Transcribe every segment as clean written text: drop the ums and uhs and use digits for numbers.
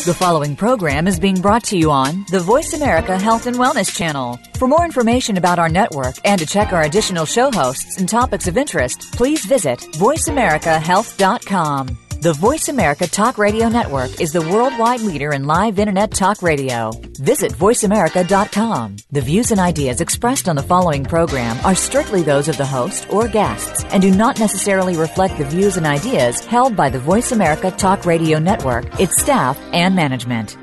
The following program is being brought to you on the Voice America Health and Wellness Channel. For more information about our network and to check our additional show hosts and topics of interest, please visit voiceamericahealth.com. The Voice America Talk Radio Network is the worldwide leader in live Internet talk radio. Visit voiceamerica.com. The views and ideas expressed on the following program are strictly those of the host or guests and do not necessarily reflect the views and ideas held by the Voice America Talk Radio Network, its staff, and management.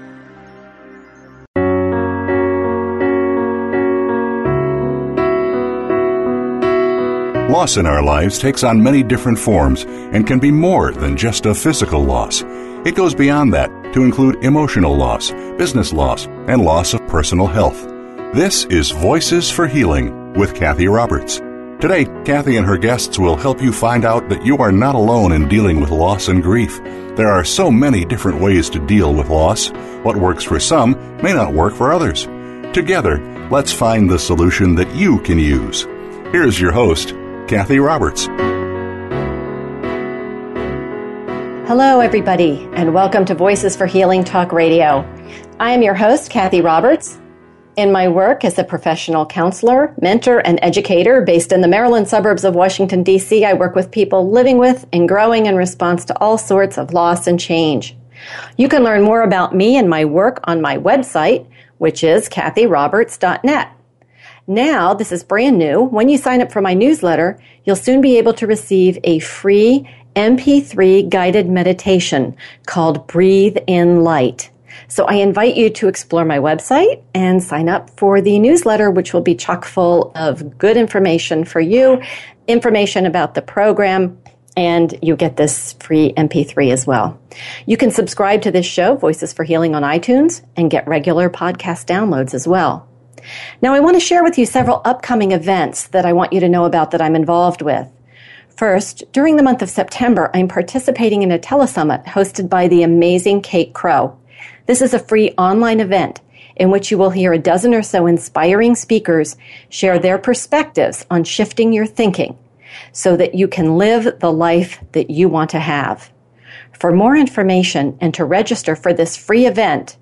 Loss in our lives takes on many different forms and can be more than just a physical loss. It goes beyond that to include emotional loss, business loss, and loss of personal health. This is Voices for Healing with Cathy Roberts. Today, Cathy and her guests will help you find out that you are not alone in dealing with loss and grief. There are so many different ways to deal with loss. What works for some may not work for others. Together, let's find the solution that you can use. Here's your host, Cathy Roberts. Hello, everybody, and welcome to Voices for Healing Talk Radio. I am your host, Cathy Roberts. In my work as a professional counselor, mentor, and educator based in the Maryland suburbs of Washington, D.C., I work with people living with and growing in response to all sorts of loss and change. You can learn more about me and my work on my website, which is cathyroberts.net. Now, this is brand new. When you sign up for my newsletter, you'll soon be able to receive a free MP3 guided meditation called Breathe in Light. So I invite you to explore my website and sign up for the newsletter, which will be chock full of good information for you, information about the program, and you get this free MP3 as well. You can subscribe to this show, Voices for Healing, on iTunes and get regular podcast downloads as well. Now, I want to share with you several upcoming events that I want you to know about that I'm involved with. First, during the month of September, I'm participating in a telesummit hosted by the amazing Kate Crow. This is a free online event in which you will hear a dozen or so inspiring speakers share their perspectives on shifting your thinking so that you can live the life that you want to have. For more information and to register for this free event,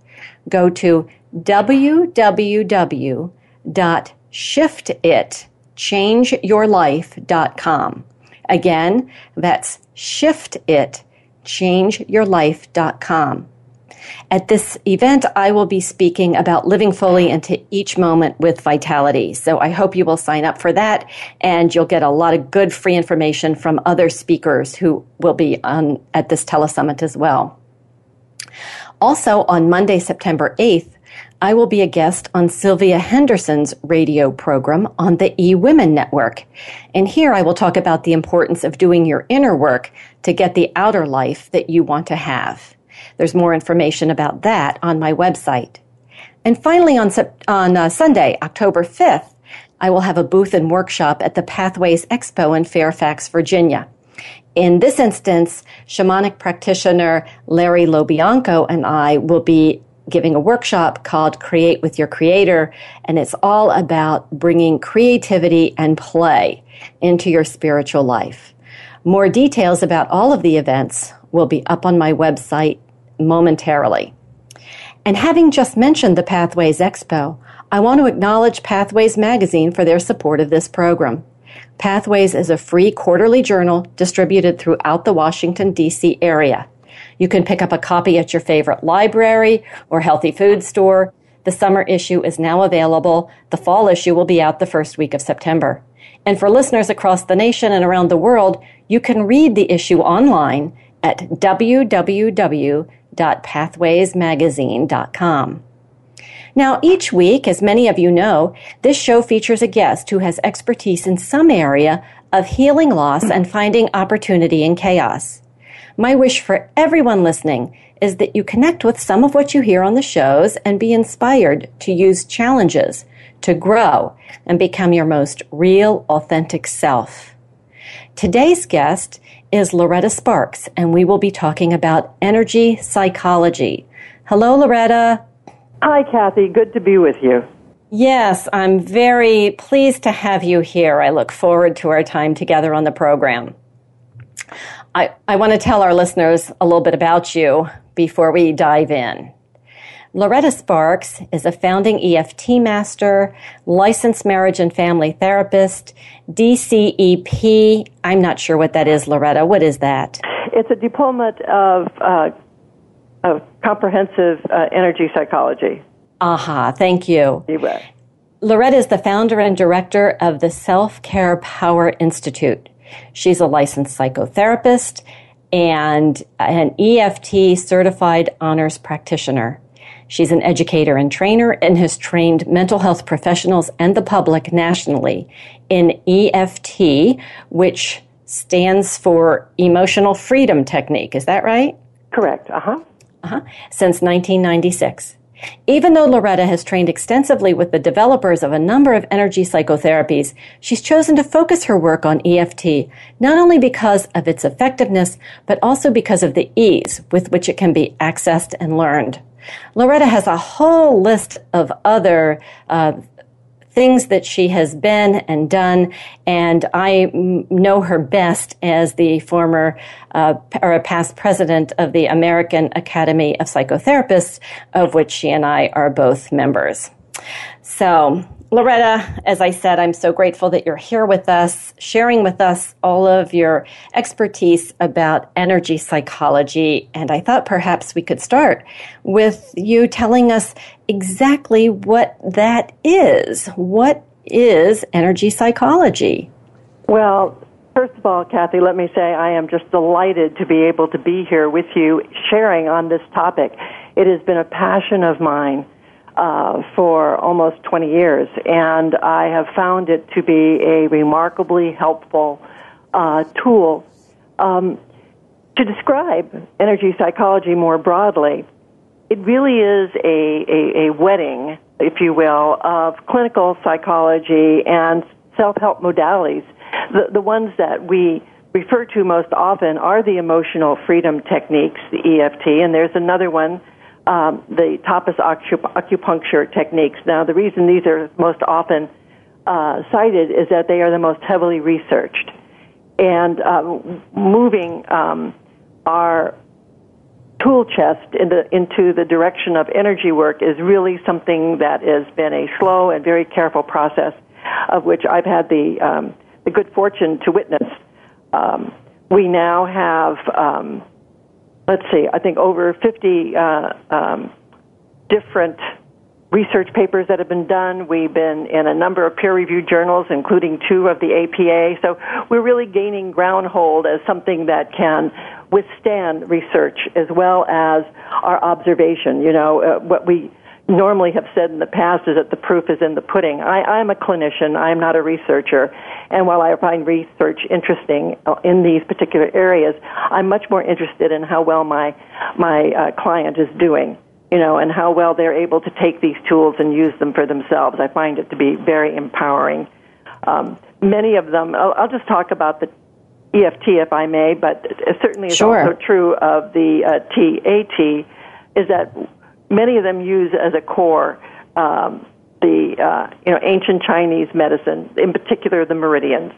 go to www.shiftitchangeyourlife.com. Again, that's shiftitchangeyourlife.com. At this event, I will be speaking about living fully into each moment with vitality. So I hope you will sign up for that, and you'll get a lot of good free information from other speakers who will be at this telesummit as well. Also, on Monday, September 8th, I will be a guest on Sylvia Henderson's radio program on the eWomen Network. And here I will talk about the importance of doing your inner work to get the outer life that you want to have. There's more information about that on my website. And finally, on Sunday, October 5th, I will have a booth and workshop at the Pathways Expo in Fairfax, Virginia. In this instance, shamanic practitioner Larry Lobianco and I will be giving a workshop called Create with Your Creator, and it's all about bringing creativity and play into your spiritual life. More details about all of the events will be up on my website momentarily. And having just mentioned the Pathways Expo, I want to acknowledge Pathways Magazine for their support of this program. Pathways is a free quarterly journal distributed throughout the Washington, D.C. area. You can pick up a copy at your favorite library or healthy food store. The summer issue is now available. The fall issue will be out the first week of September. And for listeners across the nation and around the world, you can read the issue online at www.pathwaysmagazine.com. Now, each week, as many of you know, this show features a guest who has expertise in some area of healing loss and finding opportunity in chaos. My wish for everyone listening is that you connect with some of what you hear on the shows and be inspired to use challenges to grow and become your most real, authentic self. Today's guest is Loretta Sparks, and we will be talking about energy psychology. Hello, Loretta. Hi, Cathy. Good to be with you. Yes, I'm very pleased to have you here. I look forward to our time together on the program. I want to tell our listeners a little bit about you before we dive in. Loretta Sparks is a founding EFT master, licensed marriage and family therapist, DCEP. I'm not sure what that is, Loretta. What is that? It's a diploma of comprehensive energy psychology. Aha, thank you. You bet. Loretta is the founder and director of the Self-Care Power Institute. She's a licensed psychotherapist and an EFT certified honors practitioner. She's an educator and trainer and has trained mental health professionals and the public nationally in EFT, which stands for Emotional Freedom Technique. Is that right? Correct. Since 1996. Even though Loretta has trained extensively with the developers of a number of energy psychotherapies, she's chosen to focus her work on EFT, not only because of its effectiveness, but also because of the ease with which it can be accessed and learned. Loretta has a whole list of other things that she has been and done, and I know her best as the former or a past president of the American Academy of Psychotherapists, of which she and I are both members. So, Loretta, as I said, I'm so grateful that you're here with us, sharing with us all of your expertise about energy psychology. And I thought perhaps we could start with you telling us exactly what that is. What is energy psychology? Well, first of all, Cathy, let me say I am just delighted to be able to be here with you sharing on this topic. It has been a passion of mine for almost 20 years, and I have found it to be a remarkably helpful tool. To describe energy psychology more broadly, it really is a wedding, if you will, of clinical psychology and self-help modalities. The ones that we refer to most often are the emotional freedom techniques, the EFT, and there's another one, the tapas acupuncture techniques. Now, the reason these are most often cited is that they are the most heavily researched. And moving our tool chest into the direction of energy work is really something that has been a slow and very careful process, of which I've had the good fortune to witness. We now have I think over 50 different research papers that have been done. We've been in a number of peer-reviewed journals, including 2 of the APA. So we're really gaining groundhold as something that can withstand research as well as our observation. You know, what we normally have said in the past is that the proof is in the pudding. I'm a clinician. I'm not a researcher. And while I find research interesting in these particular areas, I'm much more interested in how well my client is doing, you know, and how well they're able to take these tools and use them for themselves. I find it to be very empowering. Many of them, I'll just talk about the EFT if I may, but it certainly is also true of the TAT, is that many of them use as a core ancient Chinese medicine, in particular the meridians.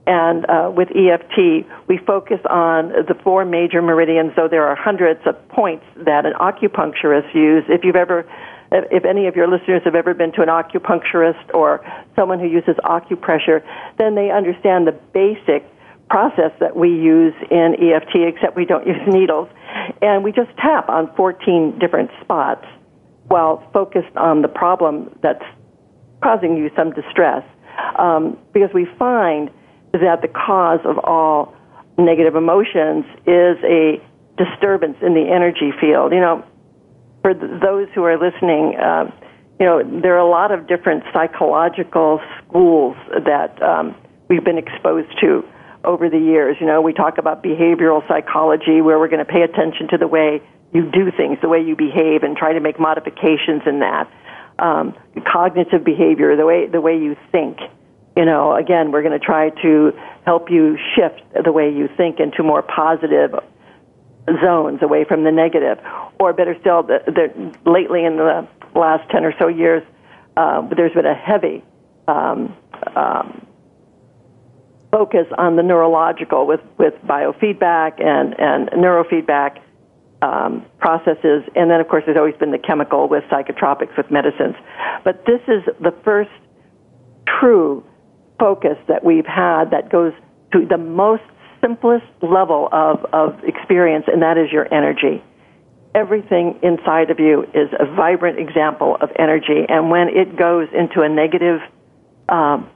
And with EFT, we focus on the 4 major meridians, though there are hundreds of points that an acupuncturist use. If any of your listeners have ever been to an acupuncturist or someone who uses acupressure, then they understand the basic process that we use in EFT, except we don't use needles. And we just tap on 14 different spots while focused on the problem that's causing you some distress. Because we find that the cause of all negative emotions is a disturbance in the energy field. You know, for those who are listening, there are a lot of different psychological schools that we've been exposed to over the years. You know, we talk about behavioral psychology, where we're going to pay attention to the way you do things, the way you behave, and try to make modifications in that. Cognitive behavior, the way you think. You know, again, we're going to try to help you shift the way you think into more positive zones, away from the negative. Or better still, lately in the last 10 or so years, there's been a heavy focus on the neurological with biofeedback and neurofeedback. processes. And then, of course, there's always been the chemical with psychotropics, with medicines. But this is the first true focus that we've had that goes to the most simplest level of experience, and that is your energy. Everything inside of you is a vibrant example of energy, and when it goes into a negative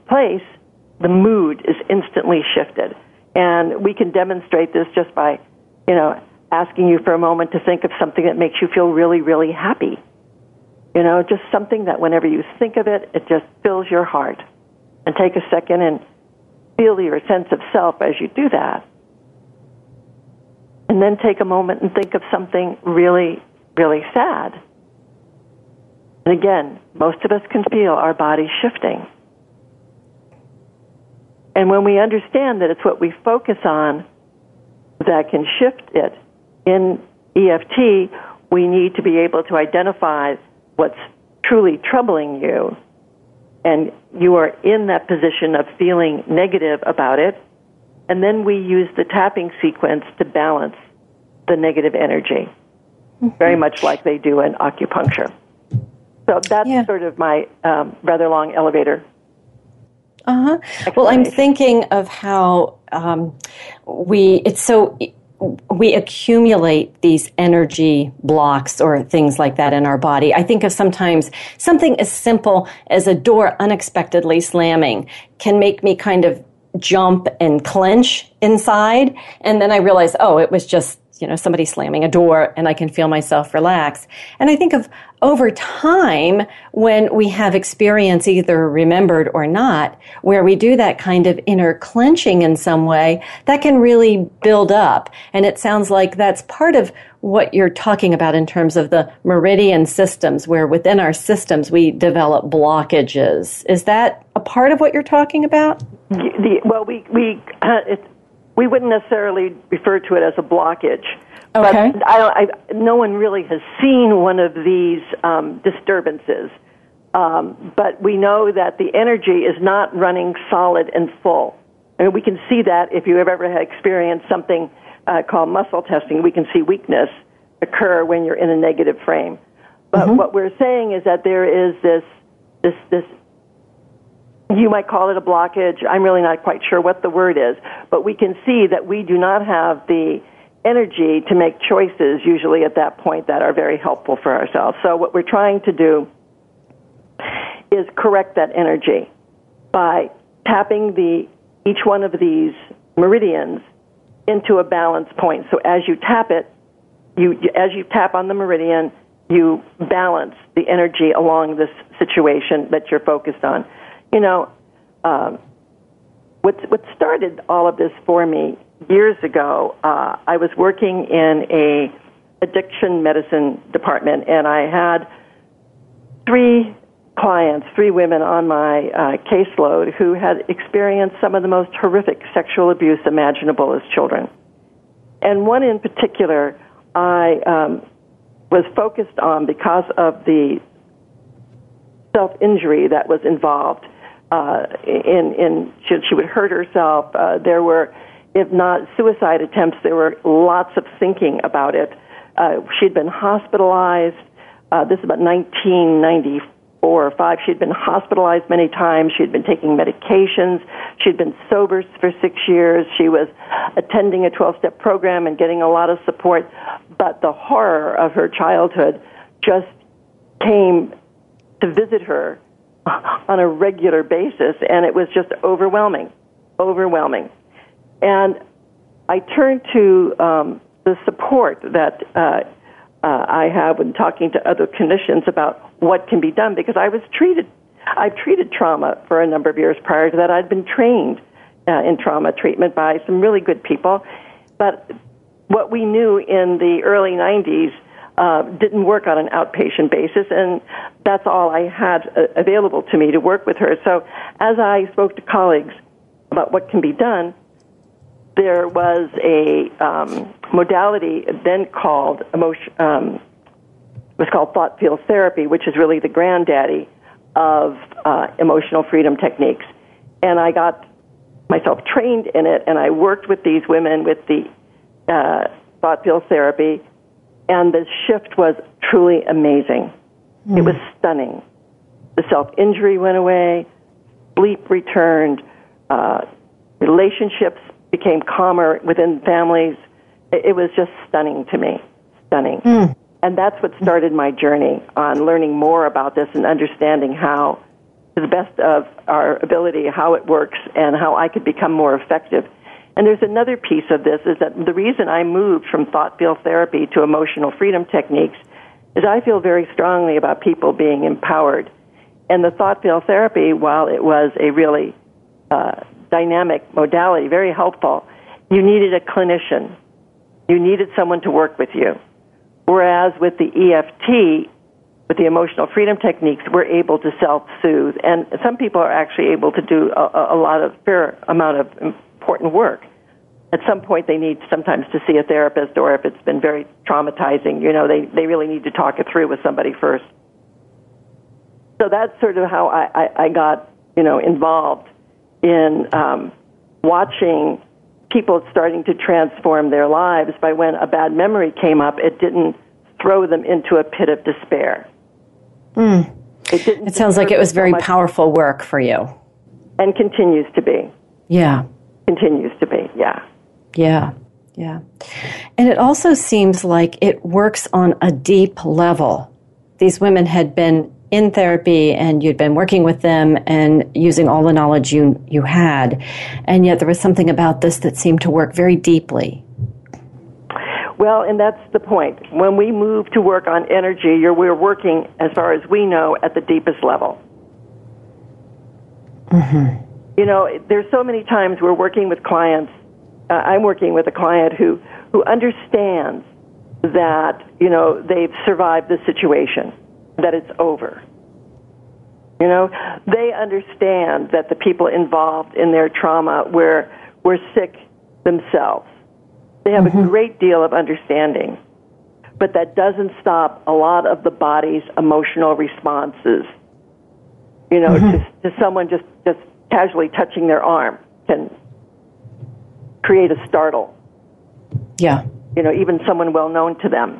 place, the mood is instantly shifted. And we can demonstrate this just by, asking you for a moment to think of something that makes you feel really, really happy. Just something that whenever you think of it, it just fills your heart. And take a second and feel your sense of self as you do that. And then take a moment and think of something really, really sad. And again, most of us can feel our body shifting. And when we understand that it's what we focus on that can shift it, in EFT, we need to be able to identify what's truly troubling you, and you are in that position of feeling negative about it, and then we use the tapping sequence to balance the negative energy, very much like they do in acupuncture. So that's sort of my rather long elevator. Well, I'm thinking of how we accumulate these energy blocks or things like that in our body. I think of sometimes something as simple as a door unexpectedly slamming can make me kind of jump and clench inside. And then I realize, it was just, somebody slamming a door, and I can feel myself relax. And I think of over time, when we have experience, either remembered or not, where we do that kind of inner clenching in some way, that can really build up. And it sounds like that's part of what you're talking about in terms of the meridian systems, where within our systems we develop blockages. Is that a part of what you're talking about? We wouldn't necessarily refer to it as a blockage. Okay. But no one really has seen one of these disturbances. But we know that the energy is not running solid and full. And we can see that if you have ever experienced something called muscle testing. We can see weakness occur when you're in a negative frame. But what we're saying is that there is this, you might call it a blockage. I'm really not quite sure what the word is. But we can see that we do not have the energy to make choices usually at that point that are very helpful for ourselves. So what we're trying to do is correct that energy by tapping each one of these meridians into a balance point. So as you tap it, as you tap on the meridian, you balance the energy along this situation that you're focused on. What started all of this for me years ago, I was working in a addiction medicine department, and I had three women on my caseload who had experienced some of the most horrific sexual abuse imaginable as children. And one in particular I was focused on because of the self-injury that was involved. She would hurt herself. There were, if not suicide attempts, there were lots of thinking about it. She'd been hospitalized. This is about 1994 or 5. She'd been hospitalized many times. She'd been taking medications. She'd been sober for 6 years. She was attending a 12-step program and getting a lot of support. But the horror of her childhood just came to visit her on a regular basis, and it was just overwhelming. And I turned to the support that I have when talking to other clinicians about what can be done, because I've treated trauma for a number of years prior to that. I'd been trained in trauma treatment by some really good people, but what we knew in the early 90s didn't work on an outpatient basis, and that's all I had available to me to work with her. So as I spoke to colleagues about what can be done, there was a modality then called was called thought field therapy, which is really the granddaddy of emotional freedom techniques. And I got myself trained in it, and I worked with these women with the thought field therapy. And the shift was truly amazing. It was stunning. The self-injury went away, sleep returned, relationships became calmer within families. It was just stunning to me, stunning. And that's what started my journey on learning more about this and understanding how, to the best of our ability, how it works and how I could become more effective. And there's another piece of this, is that the reason I moved from thought field therapy to emotional freedom techniques is I feel very strongly about people being empowered. And the thought field therapy, while it was a really dynamic modality, very helpful, you needed a clinician. You needed someone to work with you. Whereas with the EFT, with the emotional freedom techniques, we're able to self-soothe. And some people are actually able to do a fair amount of important work. At some point, they need sometimes to see a therapist, or if it's been very traumatizing, they really need to talk it through with somebody first. So that's sort of how I got, involved in watching people starting to transform their lives by when a bad memory came up, it didn't throw them into a pit of despair. It sounds like it was very powerful work for you. And continues to be. Yeah. Continues to be, yeah. Yeah, yeah. And it also seems like it works on a deep level. These women had been in therapy and you'd been working with them and using all the knowledge you had, and yet there was something about this that seemed to work very deeply. Well, and that's the point. When we move to work on energy, we're working, as far as we know, at the deepest level. There's so many times we're working with clients. I'm working with a client who understands that, they've survived the situation, that it's over. They understand that the people involved in their trauma were sick themselves. They have a great deal of understanding, but that doesn't stop a lot of the body's emotional responses. To someone just casually touching their arm can create a startle. Yeah. Even someone well known to them.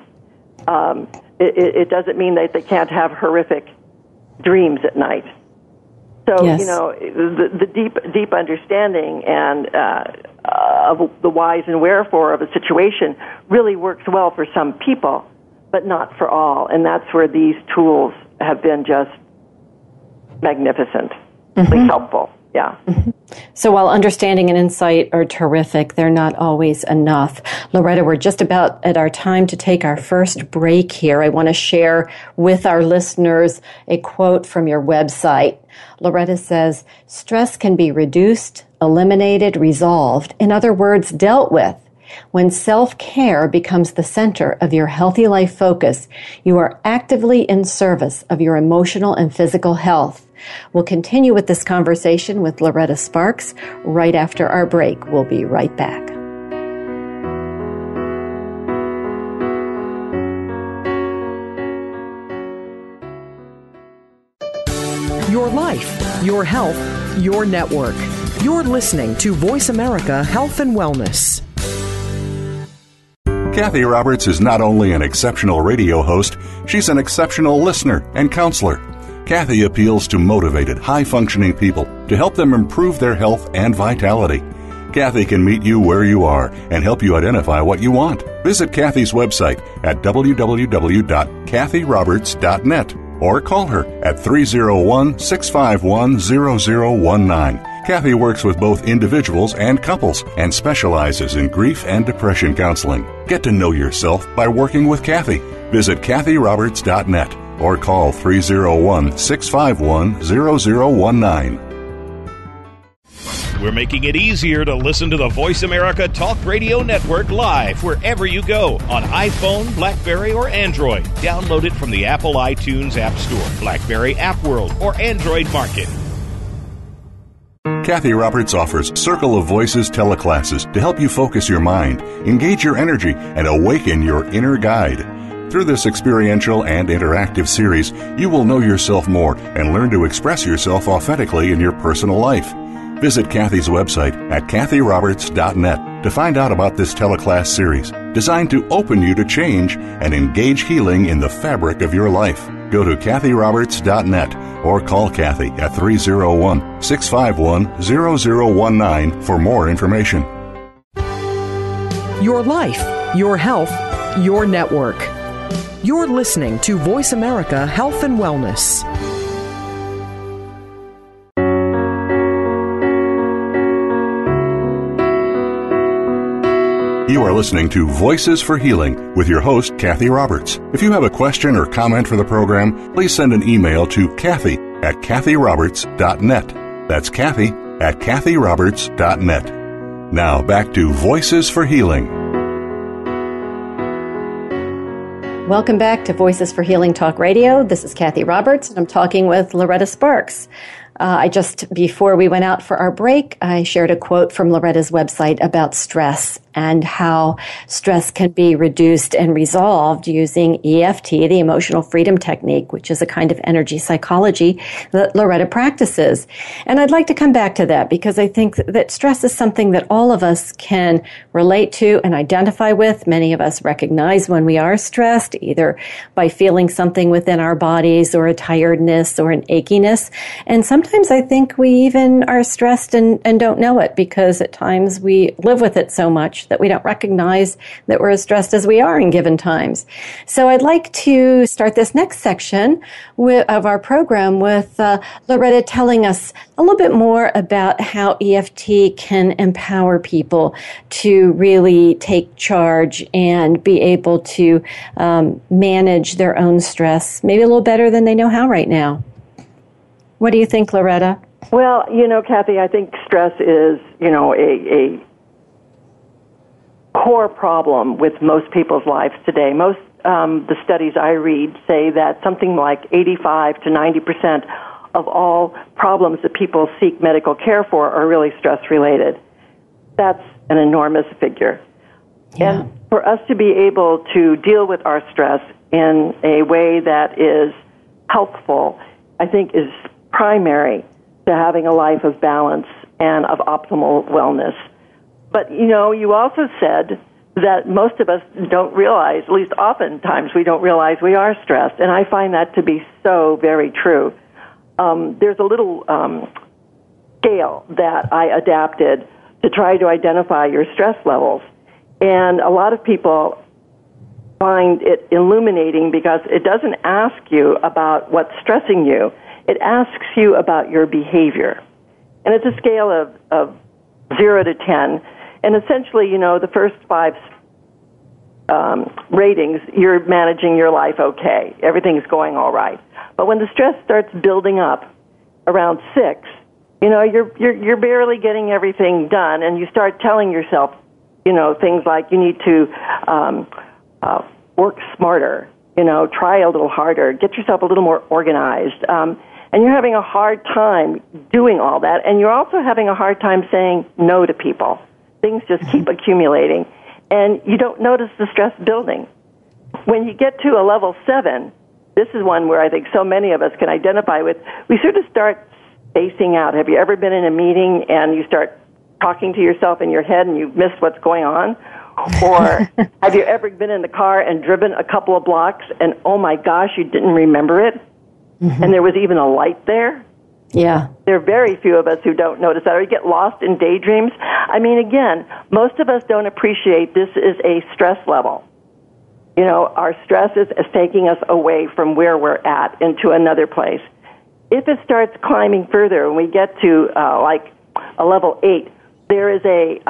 It doesn't mean that they can't have horrific dreams at night. So, yes. The deep understanding and of the whys and wherefore of a situation really works well for some people, but not for all. And that's where these tools have been just magnificently helpful. Yeah. So while understanding and insight are terrific, they're not always enough. Loretta, we're just about at our time to take our first break here. I want to share with our listeners a quote from your website. Loretta says, "Stress can be reduced, eliminated, resolved, in other words, dealt with. When self-care becomes the center of your healthy life focus, you are actively in service of your emotional and physical health." We'll continue with this conversation with Loretta Sparks right after our break. We'll be right back. Your life, your health, your network. You're listening to Voice America Health and Wellness. Cathy Roberts is not only an exceptional radio host, she's an exceptional listener and counselor. Cathy appeals to motivated, high-functioning people to help them improve their health and vitality. Cathy can meet you where you are and help you identify what you want. Visit Cathy's website at www.cathyroberts.net or call her at 301-651-0019. Cathy works with both individuals and couples and specializes in grief and depression counseling. Get to know yourself by working with Cathy. Visit cathyroberts.net or call 301-651-0019. We're making it easier to listen to the Voice America Talk Radio Network live wherever you go on iPhone, BlackBerry, or Android. Download it from the Apple iTunes App Store, BlackBerry App World, or Android Market. Cathy Roberts offers Circle of Voices teleclasses to help you focus your mind, engage your energy, and awaken your inner guide. Through this experiential and interactive series, you will know yourself more and learn to express yourself authentically in your personal life. Visit Cathy's website at cathyroberts.net to find out about this teleclass series, to designed to open you to change and engage healing in the fabric of your life. Go to CathyRoberts.net or call Cathy at 301-651-0019 for more information. Your life, your health, your network. You're listening to Voice America Health and Wellness. You are listening to Voices for Healing with your host, Cathy Roberts. If you have a question or comment for the program, please send an email to Cathy at CathyRoberts.net. That's Cathy at CathyRoberts.net. Now back to Voices for Healing. Welcome back to Voices for Healing Talk Radio. This is Cathy Roberts, and I'm talking with Loretta Sparks. Before we went out for our break, I shared a quote from Loretta's website about stress and how stress can be reduced and resolved using EFT, the Emotional Freedom Technique, which is a kind of energy psychology that Loretta practices. And I'd like to come back to that because I think that stress is something that all of us can relate to and identify with. Many of us recognize when we are stressed, either by feeling something within our bodies or a tiredness or an achiness. And sometimes I think we even are stressed and don't know it because at times we live with it so much that we don't recognize that we're as stressed as we are in given times. So I'd like to start this next section of our program with Loretta telling us a little bit more about how EFT can empower people to really take charge and be able to manage their own stress, maybe a little better than they know how right now. What do you think, Loretta? Well, Cathy, I think stress is, a core problem with most people's lives today. Most the studies I read say that something like 85 to 90% of all problems that people seek medical care for are really stress-related. That's an enormous figure. Yeah. And for us to be able to deal with our stress in a way that is healthful, I think is primary to having a life of balance and of optimal wellness. But, you also said that most of us don't realize, at least oftentimes we don't realize we are stressed, and I find that to be so very true. There's a little scale that I adapted to try to identify your stress levels, and a lot of people find it illuminating because it doesn't ask you about what's stressing you. It asks you about your behavior. And it's a scale of 0 to 10. And essentially, the first 5 ratings, you're managing your life okay. Everything's going all right. But when the stress starts building up around 6, you're barely getting everything done, and you start telling yourself, things like you need to work smarter, try a little harder, get yourself a little more organized. And you're having a hard time doing all that, and you're also having a hard time saying no to people. Things just keep accumulating, and you don't notice the stress building. When you get to a level 7, this is one where I think so many of us can identify with, we sort of start spacing out. Have you ever been in a meeting and you start talking to yourself in your head and you've missed what's going on? Or have you ever been in the car and driven a couple of blocks and, oh my gosh, you didn't remember it? Mm-hmm. And there was even a light there? Yeah. There are very few of us who don't notice that, or you get lost in daydreams. I mean, again, most of us don't appreciate this is a stress level. Our stress is taking us away from where we're at into another place. If it starts climbing further and we get to like a level 8, there is a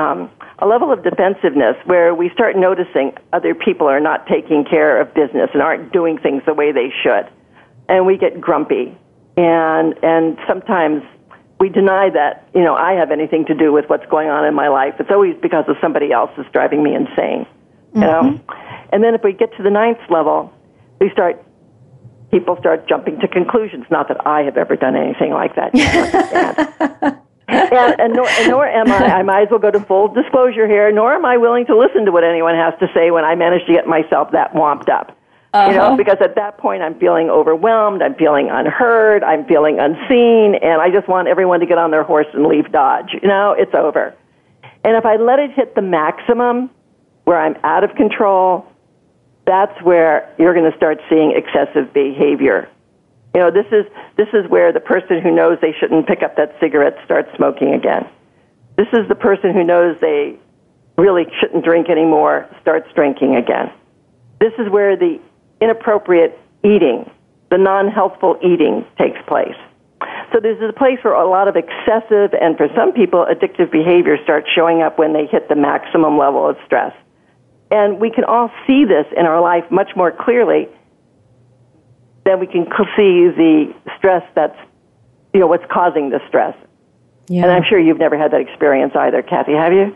level of defensiveness where we start noticing other people are not taking care of business and aren't doing things the way they should. And we get grumpy. And sometimes we deny that, I have anything to do with what's going on in my life. It's always because of somebody else that's driving me insane, Mm-hmm. And then if we get to the 9th level, people start jumping to conclusions. Not that I have ever done anything like that. And nor am I might as well go to full disclosure here, nor am I willing to listen to what anyone has to say when I manage to get myself that womped up. Because at that point I'm feeling overwhelmed, I'm feeling unheard, I'm feeling unseen, and I just want everyone to get on their horse and leave Dodge. It's over. And if I let it hit the maximum, where I'm out of control, that's where you're going to start seeing excessive behavior. You know, this is where the person who knows they shouldn't pick up that cigarette starts smoking again. This is the person who knows they really shouldn't drink anymore starts drinking again. This is where the inappropriate eating, the non-healthful eating takes place. So this is a place where a lot of excessive and, for some people, addictive behavior starts showing up when they hit the maximum level of stress. And we can all see this in our life much more clearly than we can see the stress that's, you know, what's causing the stress. Yeah. And I'm sure you've never had that experience either, Cathy, have you?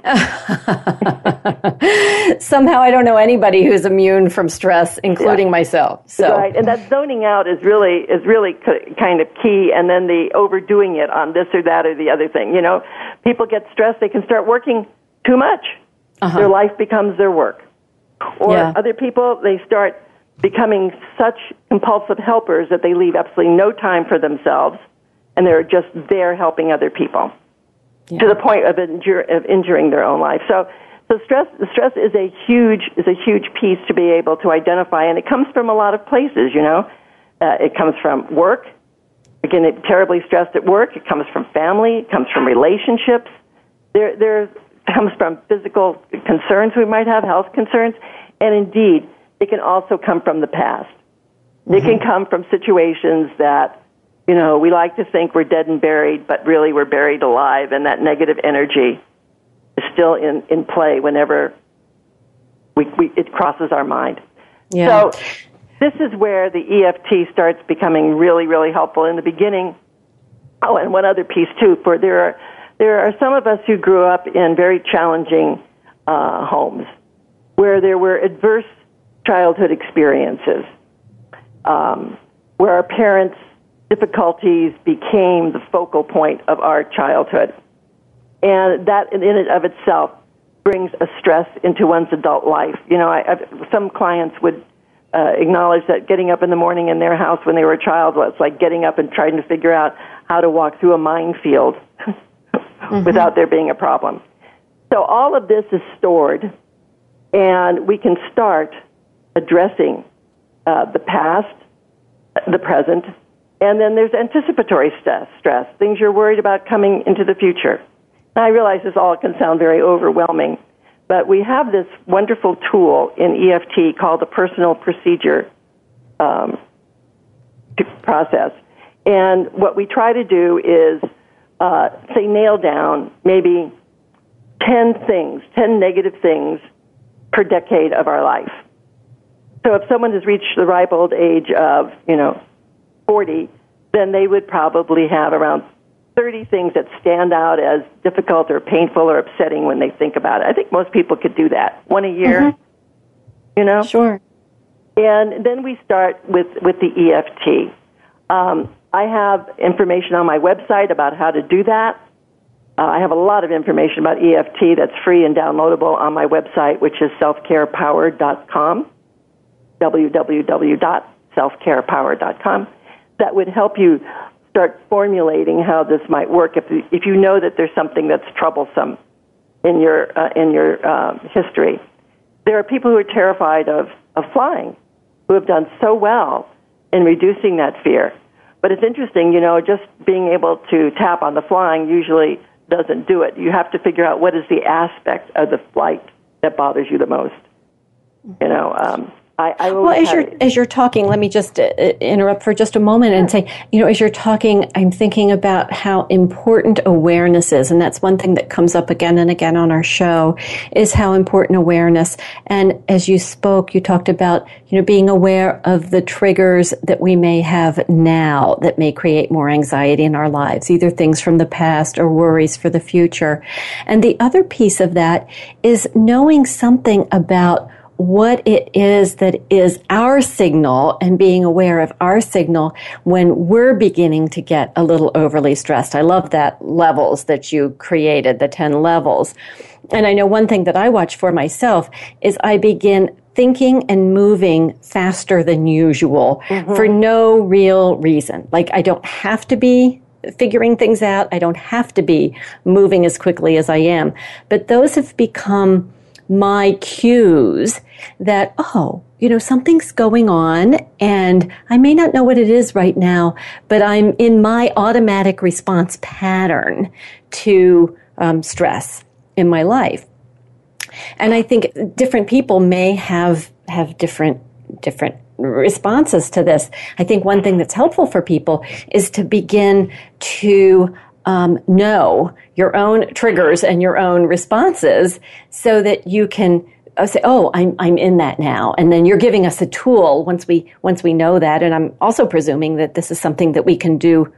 Somehow I don't know anybody who's immune from stress, including myself. So. Right, and that zoning out is really kind of key, and then the overdoing it on this or that or the other thing. You know, people get stressed, they can start working too much. Their life becomes their work. Or other people, they start becoming such compulsive helpers that they leave absolutely no time for themselves, and they're just there helping other people to the point of injuring their own life. So stress is a huge piece to be able to identify, and it comes from a lot of places. You know, it comes from work. Again, it's terribly stressed at work. It comes from family. It comes from relationships. There comes from physical concerns we might have, health concerns, and indeed, it can also come from the past. It can come from situations that, you know, we like to think we're dead and buried, but really we're buried alive, and that negative energy is still in play whenever it crosses our mind. Yeah. So this is where the EFT starts becoming really, really helpful in the beginning. Oh, and one other piece, too, for there are some of us who grew up in very challenging homes where there were adverse childhood experiences, where our parents' difficulties became the focal point of our childhood. And that in and of itself brings a stress into one's adult life. You know, some clients would acknowledge that getting up in the morning in their house when they were a child was like getting up and trying to figure out how to walk through a minefield without there being a problem. So all of this is stored, and we can start addressing the past, the present, and then there's anticipatory stress, things you're worried about coming into the future. Now, I realize this all can sound very overwhelming, but we have this wonderful tool in EFT called the personal procedure process. And what we try to do is, say, nail down maybe 10 negative things per decade of our life. So if someone has reached the ripe old age of, 40, then they would probably have around 30 things that stand out as difficult or painful or upsetting when they think about it. I think most people could do that. One a year, Sure. And then we start with the EFT. I have information on my website about how to do that. I have a lot of information about EFT that's free and downloadable on my website, which is selfcarepower.com, www.selfcarepower.com. That would help you start formulating how this might work if you know that there's something that's troublesome in your history. There are people who are terrified of flying who have done so well in reducing that fear. But it's interesting, just being able to tap on the flying usually doesn't do it. You have to figure out what is the aspect of the flight that bothers you the most. As you're talking, let me just interrupt for just a moment and say, as you're talking, I'm thinking about how important awareness is. And that's one thing that comes up again and again on our show is how important awareness. And as you spoke, you talked about, being aware of the triggers that we may have now that may create more anxiety in our lives, either things from the past or worries for the future. And the other piece of that is knowing something about what it is that is our signal and being aware of our signal when we're beginning to get a little overly stressed. I love that levels that you created, the 10 levels. And I know one thing that I watch for myself is I begin thinking and moving faster than usual for no real reason. Like I don't have to be figuring things out. I don't have to be moving as quickly as I am. But those have become my cues that, oh, something's going on and I may not know what it is right now, but I'm in my automatic response pattern to stress in my life. And I think different people may have different responses to this. I think one thing that's helpful for people is to begin to know your own triggers and your own responses so that you can say, oh, I'm in that now. And then you're giving us a tool once we know that. And I'm also presuming that this is something that we can do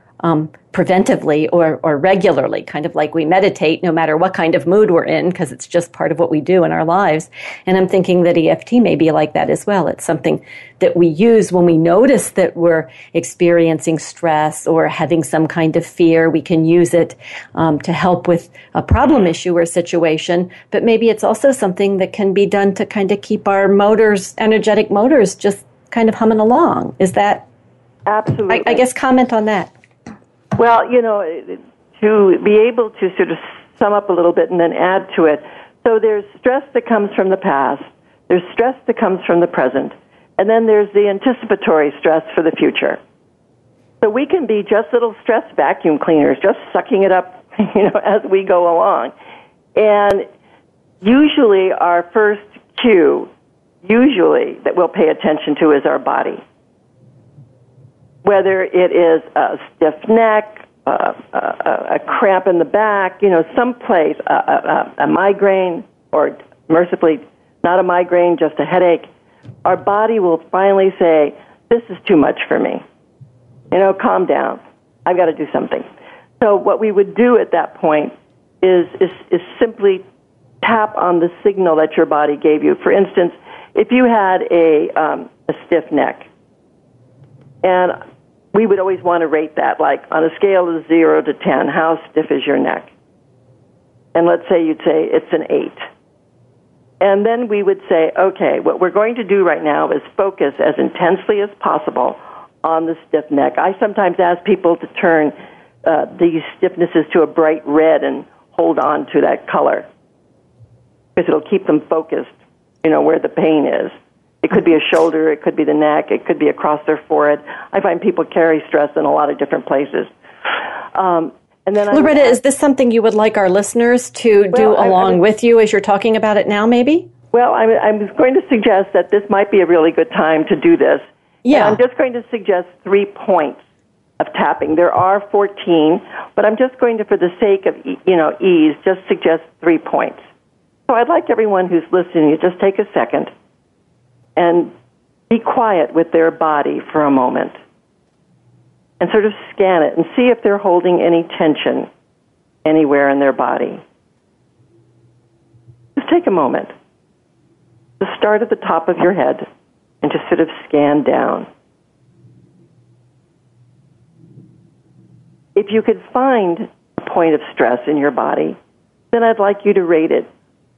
preventively or regularly, kind of like we meditate no matter what kind of mood we're in, because it's just part of what we do in our lives. And I'm thinking that EFT may be like that as well. It's something that we use when we notice that we're experiencing stress or having some kind of fear. We can use it to help with a problem issue or situation, but maybe it's also something that can be done to kind of keep our energetic motors, just kind of humming along. Is that? Absolutely. I guess comment on that. Well, to be able to sort of sum up a little bit and then add to it. So there's stress that comes from the past, there's stress that comes from the present, and then there's the anticipatory stress for the future. So we can be just little stress vacuum cleaners, just sucking it up, as we go along. And usually our first cue, that we'll pay attention to is our body. Whether it is a stiff neck, a cramp in the back, someplace, a migraine, or mercifully not a migraine, just a headache, our body will finally say, this is too much for me. Calm down. I've got to do something. So what we would do at that point is simply tap on the signal that your body gave you. For instance, if you had a stiff neck, and we would always want to rate that, like on a scale of 0 to 10, how stiff is your neck? And let's say you'd say it's an 8. And then we would say, okay, what we're going to do right now is focus as intensely as possible on the stiff neck. I sometimes ask people to turn these stiffnesses to a bright red and hold on to that color because it'll keep them focused, where the pain is. It could be a shoulder, it could be the neck, it could be across their forehead. I find people carry stress in a lot of different places. And then Loretta, is this something you would like our listeners to do along with you as you're talking about it now, maybe? Well, I'm going to suggest that this might be a really good time to do this. Yeah. And I'm just going to suggest 3 points of tapping. There are 14, but I'm just going to, for the sake of ease, just suggest 3 points. So I'd like everyone who's listening to just take a second and be quiet with their body for a moment and sort of scan it and see if they're holding any tension anywhere in their body. Just take a moment. Just start at the top of your head and just sort of scan down. If you could find a point of stress in your body, then I'd like you to rate it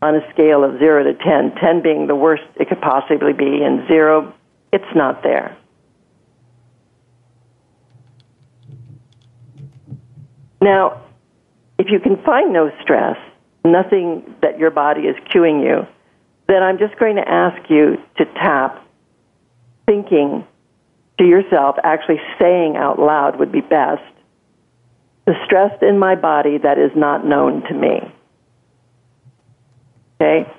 on a scale of 0 to 10, 10 being the worst it could possibly be, and 0, it's not there. Now, if you can find no stress, nothing that your body is cueing you, then I'm just going to ask you to tap, thinking to yourself, actually saying out loud would be best, the stress in my body that is not known to me. Okay?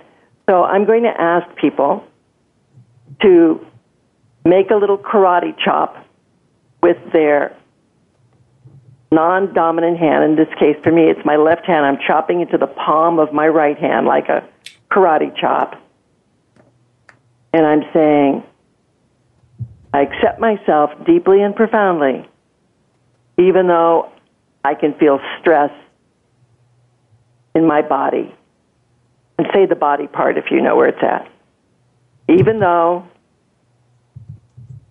So I'm going to ask people to make a little karate chop with their non-dominant hand. In this case, for me, it's my left hand. I'm chopping into the palm of my right hand like a karate chop. And I'm saying, I accept myself deeply and profoundly, even though I can feel stress in my body. And say the body part if you know where it's at. Even though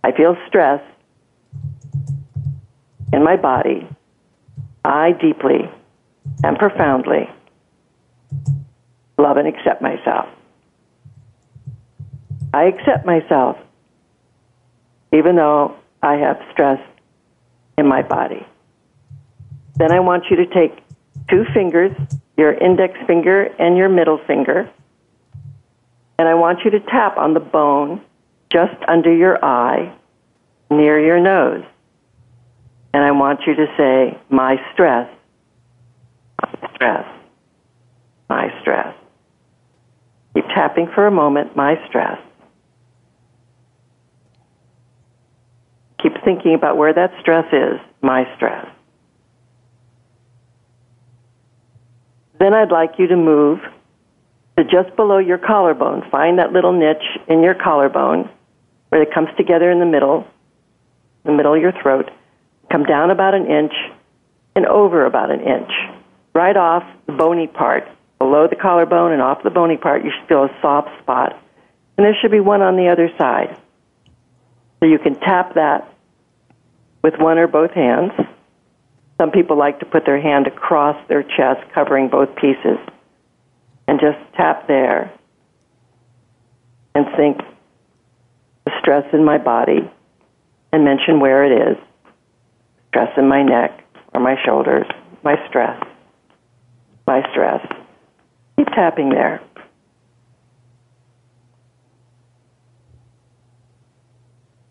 I feel stress in my body, I deeply and profoundly love and accept myself. I accept myself even though I have stress in my body. Then I want you to take 2 fingers, your index finger and your middle finger, And I want you to tap on the bone just under your eye, near your nose. And I want you to say, my stress, my stress, my stress. Keep tapping for a moment, my stress. Keep thinking about where that stress is, my stress. Then I'd like you to move to just below your collarbone. Find that little niche in your collarbone where it comes together in the middle of your throat. Come down about an inch and over about an inch. Right off the bony part, below the collarbone and off the bony part, you should feel a soft spot. And there should be one on the other side. So you can tap that with one or both hands. Some people like to put their hand across their chest, covering both pieces, and just tap there and think the stress in my body and mention where it is. Stress in my neck or my shoulders, my stress, my stress. Keep tapping there.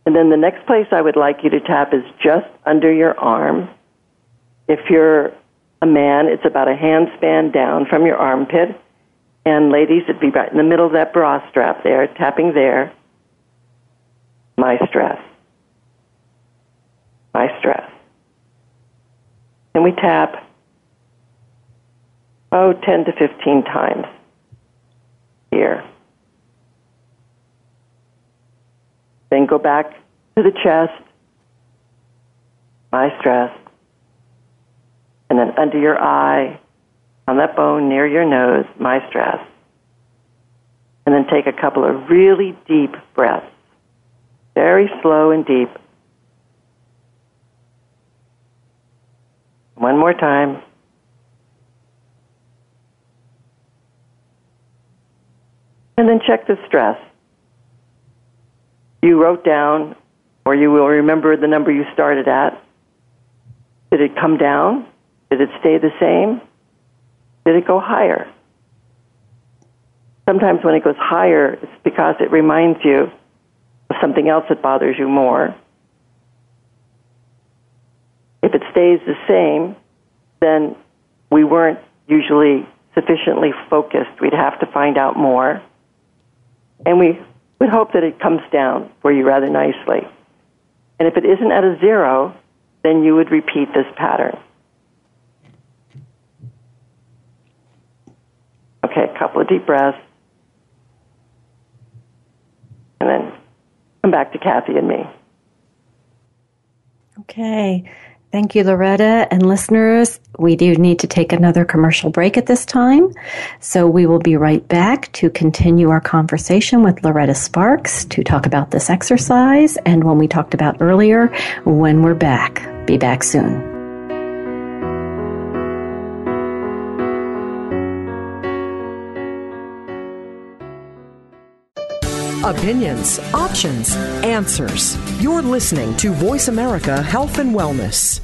And then the next place I would like you to tap is just under your arm. If you're a man, it's about a handspan down from your armpit. And ladies, it'd be right in the middle of that bra strap there, tapping there. My stress. My stress. And we tap, 10 to 15 times here. Then go back to the chest. My stress. And then under your eye, on that bone near your nose, my stress. And then take a couple of really deep breaths. Very slow and deep. One more time. And then check the stress. You wrote down, or you will remember the number you started at. Did it come down? Did it stay the same? Did it go higher? Sometimes when it goes higher, it's because it reminds you of something else that bothers you more. If it stays the same, then we weren't usually sufficiently focused. We'd have to find out more. And we would hope that it comes down for you rather nicely. And if it isn't at a 0, then you would repeat this pattern. Okay, a couple of deep breaths. And then come back to Cathy and me. Okay. Thank you, Loretta. And listeners, we do need to take another commercial break at this time. So we will be right back to continue our conversation with Loretta Sparks to talk about this exercise and one we talked about earlier when we're back. Be back soon. Opinions, options, answers. You're listening to Voice America Health and Wellness.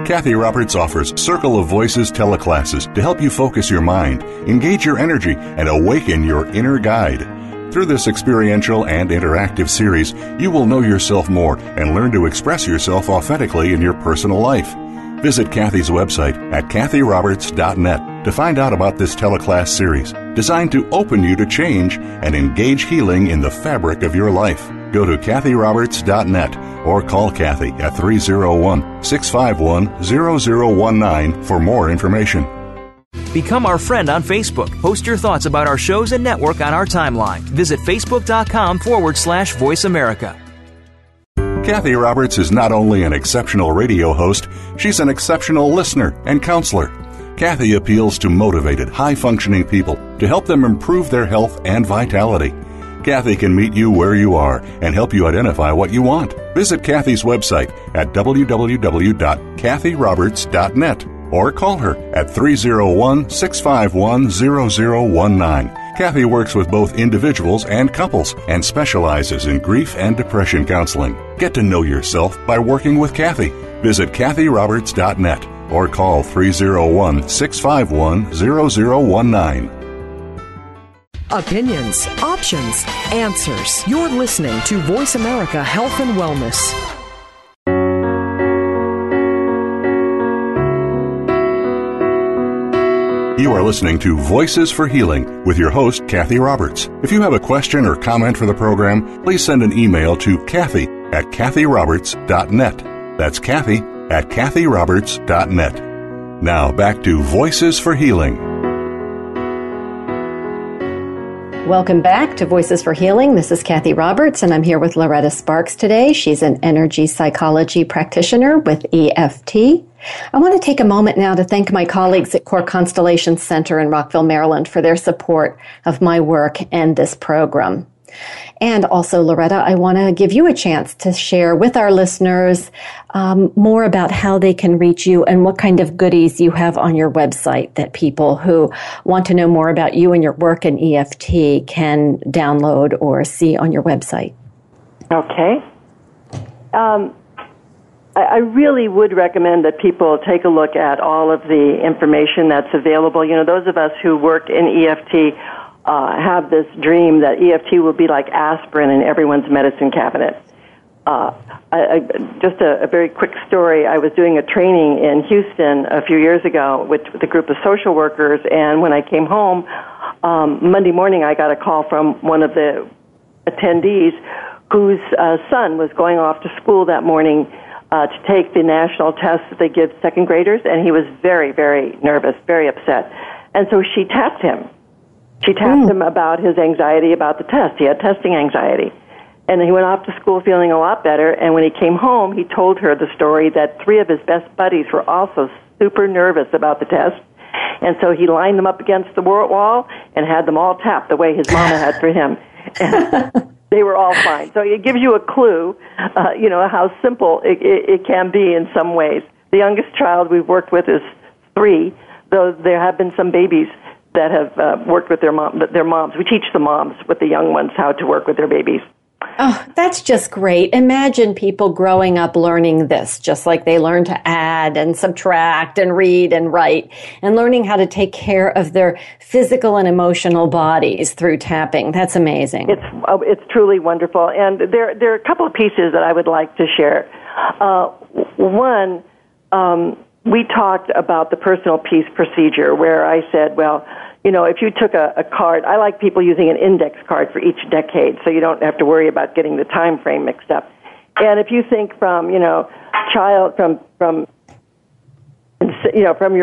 Cathy Roberts offers Circle of Voices teleclasses to help you focus your mind, engage your energy, and awaken your inner guide. Through this experiential and interactive series, you will know yourself more and learn to express yourself authentically in your personal life. Visit Cathy's website at cathyroberts.net to find out about this teleclass series designed to open you to change and engage healing in the fabric of your life. Go to cathyroberts.net or call Cathy at 301-651-0019 for more information. Become our friend on Facebook. Post your thoughts about our shows and network on our timeline. Visit facebook.com/Voice America. Cathy Roberts is not only an exceptional radio host, she's an exceptional listener and counselor. Cathy appeals to motivated, high-functioning people to help them improve their health and vitality. Cathy can meet you where you are and help you identify what you want. Visit Cathy's website at www.cathyroberts.net or call her at 301-651-0019. Cathy works with both individuals and couples and specializes in grief and depression counseling. Get to know yourself by working with Cathy. Visit cathyroberts.net or call 301-651-0019. Opinions, options, answers. You're listening to Voice America Health and Wellness. You are listening to Voices for Healing with your host, Cathy Roberts. If you have a question or comment for the program, please send an email to Cathy at CathyRoberts.net. That's Cathy at CathyRoberts.net. Now back to Voices for Healing. Welcome back to Voices for Healing. This is Cathy Roberts, and I'm here with Loretta Sparks today. She's an energy psychology practitioner with EFT. I want to take a moment now to thank my colleagues at Core Constellation Center in Rockville, Maryland, for their support of my work and this program. And also, Loretta, I want to give you a chance to share with our listeners more about how they can reach you and what kind of goodies you have on your website that people who want to know more about you and your work in EFT can download or see on your website. Okay. I really would recommend that people take a look at all of the information that's available. You know, those of us who work in EFT have this dream that EFT will be like aspirin in everyone's medicine cabinet. Just a very quick story. I was doing a training in Houston a few years ago with a group of social workers, and when I came home, Monday morning I got a call from one of the attendees whose son was going off to school that morning to take the national test that they give second graders, and he was very, very nervous, very upset. And so she tapped him. She tapped him about his anxiety about the test. He had testing anxiety. And he went off to school feeling a lot better, and when he came home, he told her the story that 3 of his best buddies were also super nervous about the test. And so he lined them up against the wall and had them all tapped the way his mama had for him. And they were all fine. So it gives you a clue, how simple it can be in some ways. The youngest child we've worked with is 3, though there have been some babies that have worked with their moms. We teach the moms with the young ones how to work with their babies. Oh, that's just great. Imagine people growing up learning this, just like they learn to add and subtract and read and write, and learning how to take care of their physical and emotional bodies through tapping. That's amazing. It's truly wonderful. And there are a couple of pieces that I would like to share. One, we talked about the personal peace procedure, where I said, well, if you took a card, I like people using an index card for each decade, so you don't have to worry about getting the time frame mixed up. And if you think from your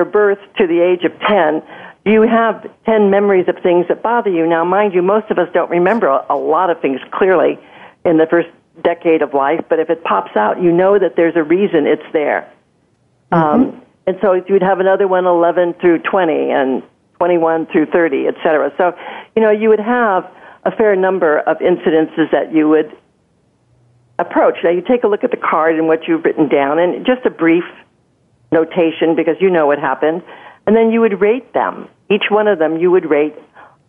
birth to the age of 10, you have 10 memories of things that bother you. Now, mind you, most of us don't remember a lot of things clearly in the first decade of life, but if it pops out, you know that there's a reason it's there. And so you'd have another one, 11 through 20, and 21 through 30, et cetera. So, you would have a fair number of incidences that you would approach. Now, you take a look at the card and what you've written down, and just a brief notation because you know what happened, and then you would rate them. Each one of them you would rate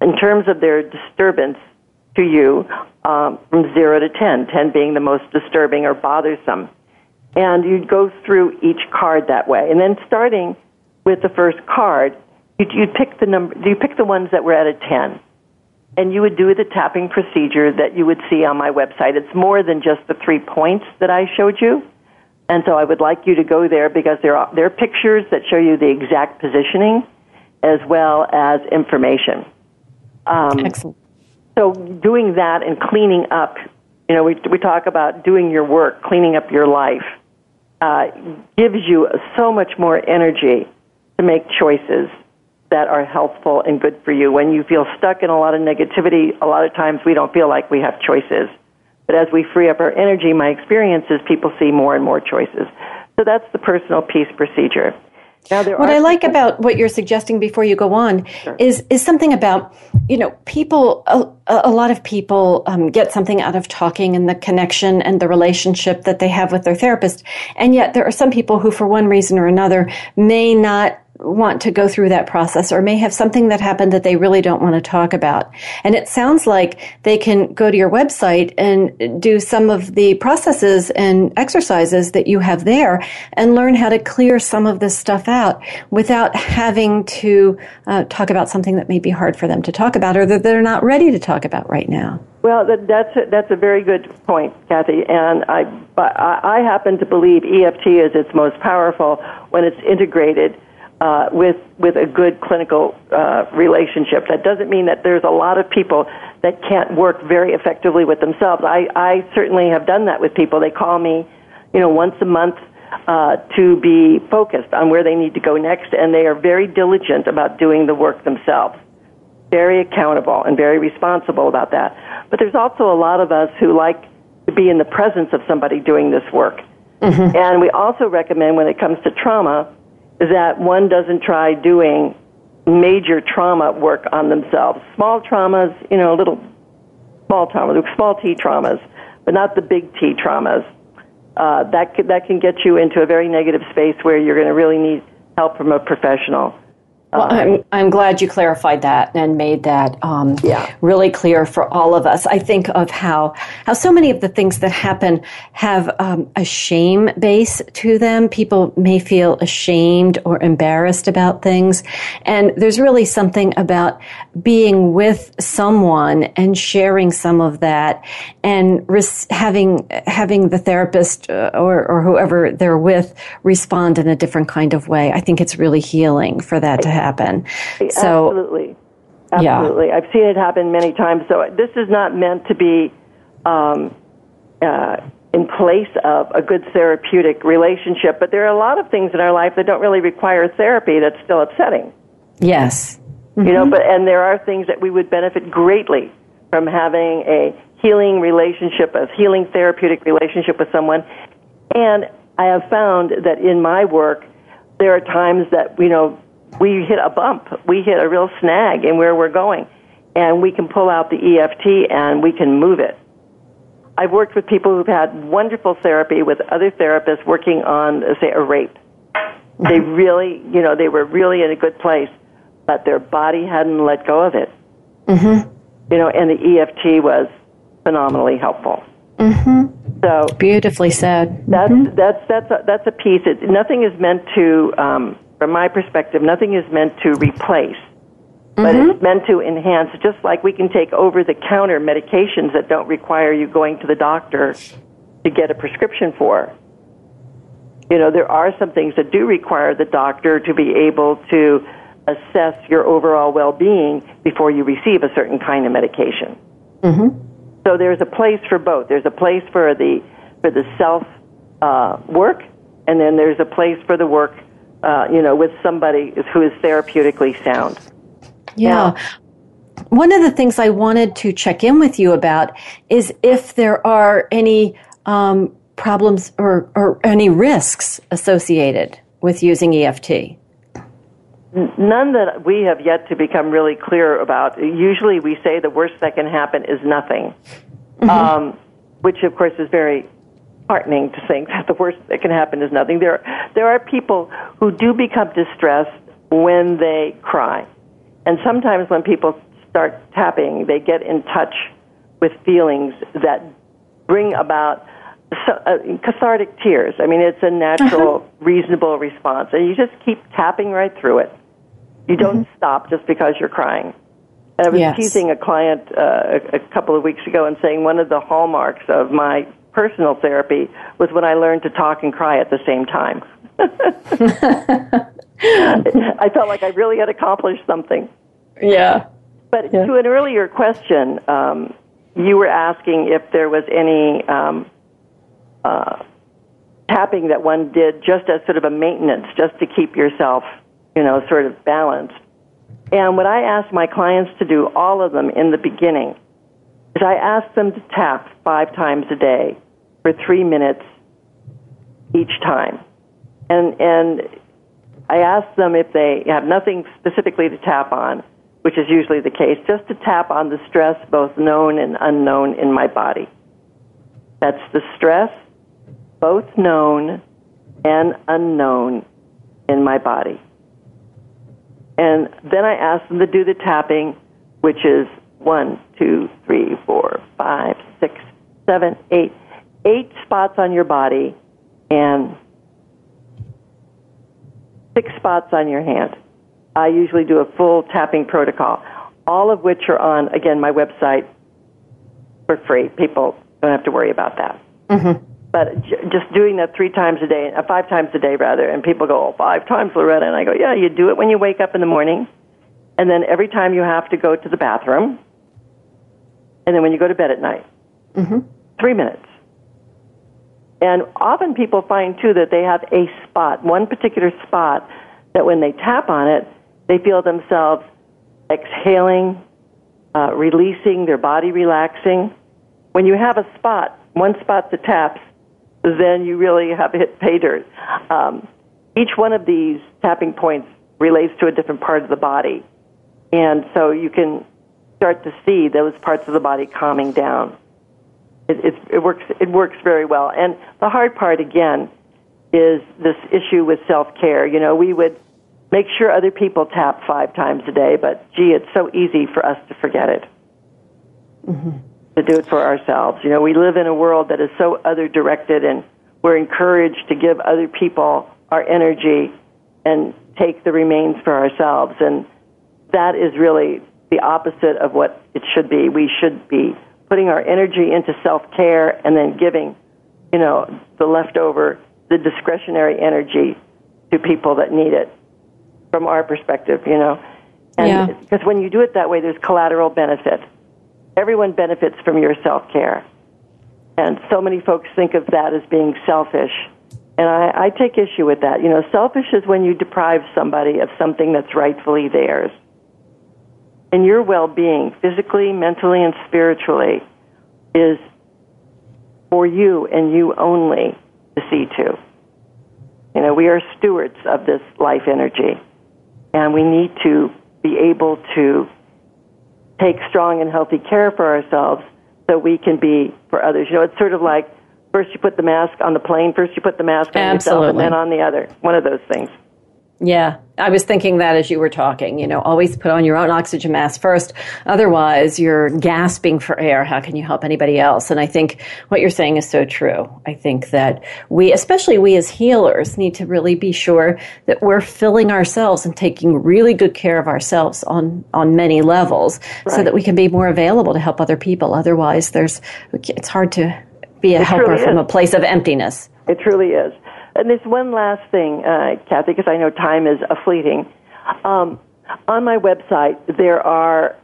in terms of their disturbance to you from 0 to 10, 10 being the most disturbing or bothersome. And you'd go through each card that way. And then starting with the first card, you'd pick the ones that were at a 10. And you would do the tapping procedure that you would see on my website. It's more than just the 3 points that I showed you. And so I would like you to go there because there are pictures that show you the exact positioning as well as information. Excellent. So doing that and cleaning up, we talk about doing your work, cleaning up your life, gives you so much more energy to make choices that are healthful and good for you. When you feel stuck in a lot of negativity, a lot of times we don't feel like we have choices. But as we free up our energy, my experience is people see more and more choices. So that's the personal peace procedure. Now, what I like about what you're suggesting before you go on is something about, people, a lot of people get something out of talking and the connection and the relationship that they have with their therapist. And yet there are some people who, for one reason or another, may not want to go through that process or may have something that happened that they really don't want to talk about. And it sounds like they can go to your website and do some of the processes and exercises that you have there and learn how to clear some of this stuff out without having to talk about something that may be hard for them to talk about or that they're not ready to talk about right now. Well, that's a very good point, Cathy, and I happen to believe EFT is its most powerful when it's integrated with a good clinical relationship. That doesn't mean that there's a lot of people that can't work very effectively with themselves. I certainly have done that with people. They call me, once a month to be focused on where they need to go next, and they are very diligent about doing the work themselves. Very accountable and very responsible about that. But there's also a lot of us who like to be in the presence of somebody doing this work. Mm-hmm. And we also recommend when it comes to trauma that one doesn't try doing major trauma work on themselves. Small traumas, small T traumas, but not the big T traumas. That can get you into a very negative space where you're going to really need help from a professional. Well, I'm glad you clarified that and made that really clear for all of us. I think of how so many of the things that happen have a shame base to them. People may feel ashamed or embarrassed about things. And there's really something about being with someone and sharing some of that and having the therapist or whoever they're with respond in a different kind of way. I think it's really healing for that to happen. So, absolutely. Yeah. I've seen it happen many times. So this is not meant to be in place of a good therapeutic relationship, but there are a lot of things in our life that don't really require therapy that's still upsetting. Yes. Mm-hmm. And there are things that we would benefit greatly from having a healing relationship, a healing therapeutic relationship with someone. And I have found that in my work, there are times that, we hit a bump, we hit a real snag in where we're going, and we can pull out the EFT and we can move it. I've worked with people who've had wonderful therapy with other therapists working on, say, a rape. They really, they were really in a good place, but their body hadn't let go of it. Mm-hmm. And the EFT was phenomenally helpful. Mm-hmm. So beautifully said. That's a piece. Nothing is meant to, from my perspective, nothing is meant to replace, but it's meant to enhance. Just like we can take over-the-counter medications that don't require you going to the doctor to get a prescription for. There are some things that do require the doctor to be able to assess your overall well-being before you receive a certain kind of medication. Mm-hmm. So there's a place for both. There's a place for the self work, and then there's a place for the work, with somebody who is therapeutically sound. Yeah. Now, one of the things I wanted to check in with you about is if there are any problems or any risks associated with using EFT. None that we have yet to become really clear about. Usually we say the worst that can happen is nothing, which of course is very heartening to think that the worst that can happen is nothing. There are people who do become distressed when they cry. And sometimes when people start tapping, they get in touch with feelings that bring about cathartic tears. I mean, it's a natural, reasonable response. And you just keep tapping right through it. You don't stop just because you're crying. And I was teasing a client a couple of weeks ago and saying one of the hallmarks of my personal therapy was when I learned to talk and cry at the same time. I felt like I really had accomplished something. Yeah. But to an earlier question, you were asking if there was any tapping that one did just as sort of a maintenance, just to keep yourself, sort of balanced. And what I ask my clients to do, all of them in the beginning, is I ask them to tap 5 times a day for 3 minutes each time. And I ask them if they have nothing specifically to tap on, which is usually the case, just to tap on the stress, both known and unknown, in my body. That's the stress, both known and unknown, in my body. And then I ask them to do the tapping, which is 1, 2, 3, 4, 5, 6, 7, 8. 8 spots on your body and 6 spots on your hand. I usually do a full tapping protocol, all of which are on, again, my website for free. People don't have to worry about that. Mm-hmm. But just doing that 5 times a day, rather, and people go, 5 times, Loretta, and I go, yeah, you do it when you wake up in the morning, and then every time you have to go to the bathroom, and then when you go to bed at night. 3 minutes. And often people find, too, that they have a spot, one particular spot, that when they tap on it, they feel themselves exhaling, releasing, their body relaxing. When you have a spot, one spot that taps, then you really have hit pay dirt. Each one of these tapping points relates to a different part of the body. And so you can start to see those parts of the body calming down. It works very well. And the hard part, again, is this issue with self-care. You know, we would make sure other people tap 5 times a day, but, gee, it's so easy for us to forget it, to do it for ourselves. You know, we live in a world that is so other-directed, and we're encouraged to give other people our energy and take the remains for ourselves. And that is really the opposite of what it should be. We should be putting our energy into self-care and then giving, you know, the leftover, the discretionary energy to people that need it from our perspective, you know. And because when you do it that way, there's collateral benefit. Everyone benefits from your self-care. And so many folks think of that as being selfish. And I take issue with that. You know, selfish is when you deprive somebody of something that's rightfully theirs. And your well-being, physically, mentally, and spiritually, is for you and you only to see to. You know, we are stewards of this life energy, and we need to be able to take strong and healthy care for ourselves so we can be for others. You know, it's sort of like first you put the mask on the plane, first you put the mask on yourself, and then on the other. One of those things. Yeah, I was thinking that as you were talking, you know, always put on your own oxygen mask first. Otherwise, you're gasping for air. How can you help anybody else? And I think what you're saying is so true. I think that we, especially we as healers, need to really be sure that we're filling ourselves and taking really good care of ourselves on many levels, so that we can be more available to help other people. Otherwise, it's hard to be a helper from a place of emptiness. It truly is. And there's one last thing, Cathy, because I know time is fleeting. On my website, there are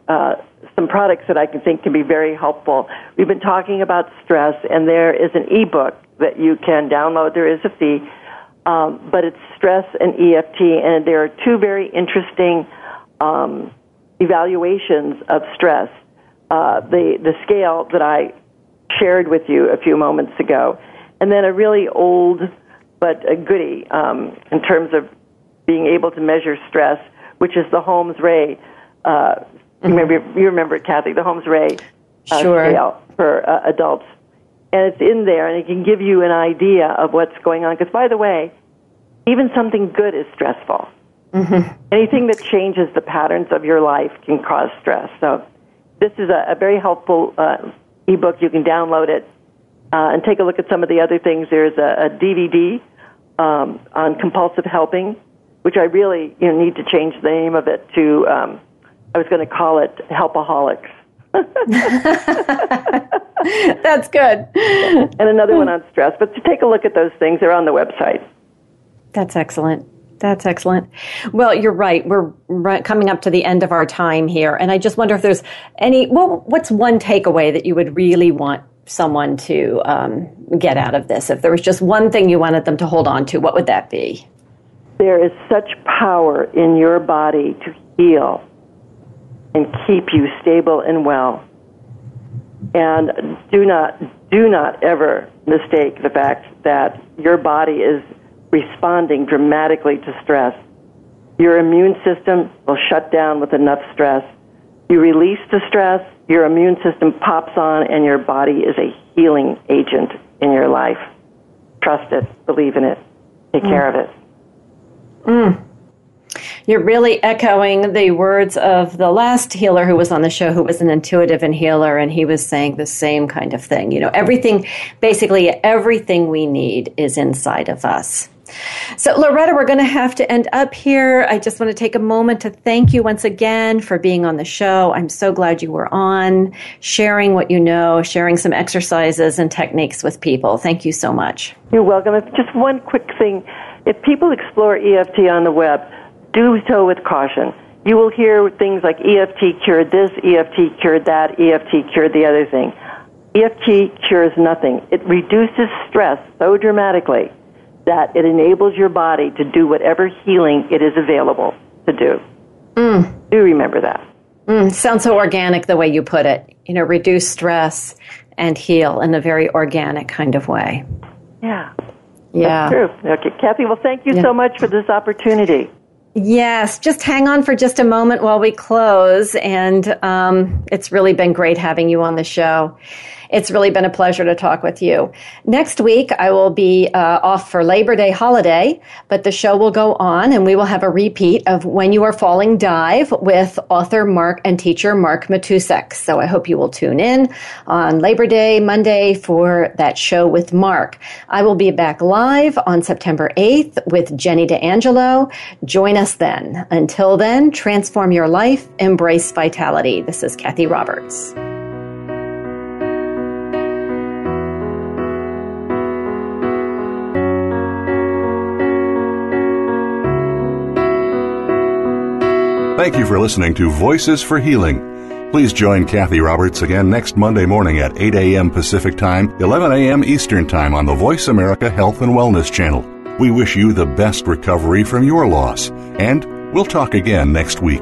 some products that I think can be very helpful. We've been talking about stress, and there is an ebook that you can download. There is a fee, but it's Stress and EFT, and there are 2 very interesting evaluations of stress. The scale that I shared with you a few moments ago, and then a really old but a goodie in terms of being able to measure stress, which is the Holmes-Ray. You remember it, Cathy, the Holmes-Ray scale for adults. And it's in there, and it can give you an idea of what's going on. Because, by the way, even something good is stressful. Anything that changes the patterns of your life can cause stress. So this is a very helpful ebook. You can download it. And take a look at some of the other things. There's a DVD on compulsive helping, which I really need to change the name of it to, I was going to call it Helpaholics. That's good. And another one on stress. But to take a look at those things, they're on the website. That's excellent. That's excellent. Well, you're right. We're coming up to the end of our time here. And I just wonder if there's what's one takeaway that you would really want someone to get out of this? If there was just one thing you wanted them to hold on to, what would that be? There is such power in your body to heal and keep you stable and well. And do not ever mistake the fact that your body is responding dramatically to stress. Your immune system will shut down with enough stress. You release the stress, your immune system pops on, and your body is a healing agent in your life. Trust it. Believe in it. Take care of it. You're really echoing the words of the last healer who was on the show, who was an intuitive and healer, and he was saying the same kind of thing. You know, basically everything we need is inside of us. So, Loretta, we're going to have to end up here. I just want to take a moment to thank you once again for being on the show. I'm so glad you were on, sharing what you know, sharing some exercises and techniques with people. Thank you so much. You're welcome. Just one quick thing. If people explore EFT on the web, do so with caution. You will hear things like EFT cured this, EFT cured that, EFT cured the other thing. EFT cures nothing. It reduces stress so dramatically that it enables your body to do whatever healing it is available to do. Do remember that. Sounds so organic the way you put it. You know, reduce stress and heal in a very organic kind of way. Yeah. That's true. Okay, Cathy, well, thank you so much for this opportunity. Yes, just hang on for just a moment while we close, and it's really been great having you on the show. It's really been a pleasure to talk with you. Next week, I will be off for Labor Day holiday, but the show will go on, and we will have a repeat of When You Are Falling Dive with author Mark and teacher Mark Matusek. So I hope you will tune in on Labor Day, Monday, for that show with Mark. I will be back live on September 8th with Jenny D'Angelo. Join us then. Until then, transform your life, embrace vitality. This is Cathy Roberts. Thank you for listening to Voices for Healing. Please join Cathy Roberts again next Monday morning at 8 a.m. Pacific Time, 11 a.m. Eastern Time on the Voice America Health and Wellness Channel. We wish you the best recovery from your loss, and we'll talk again next week.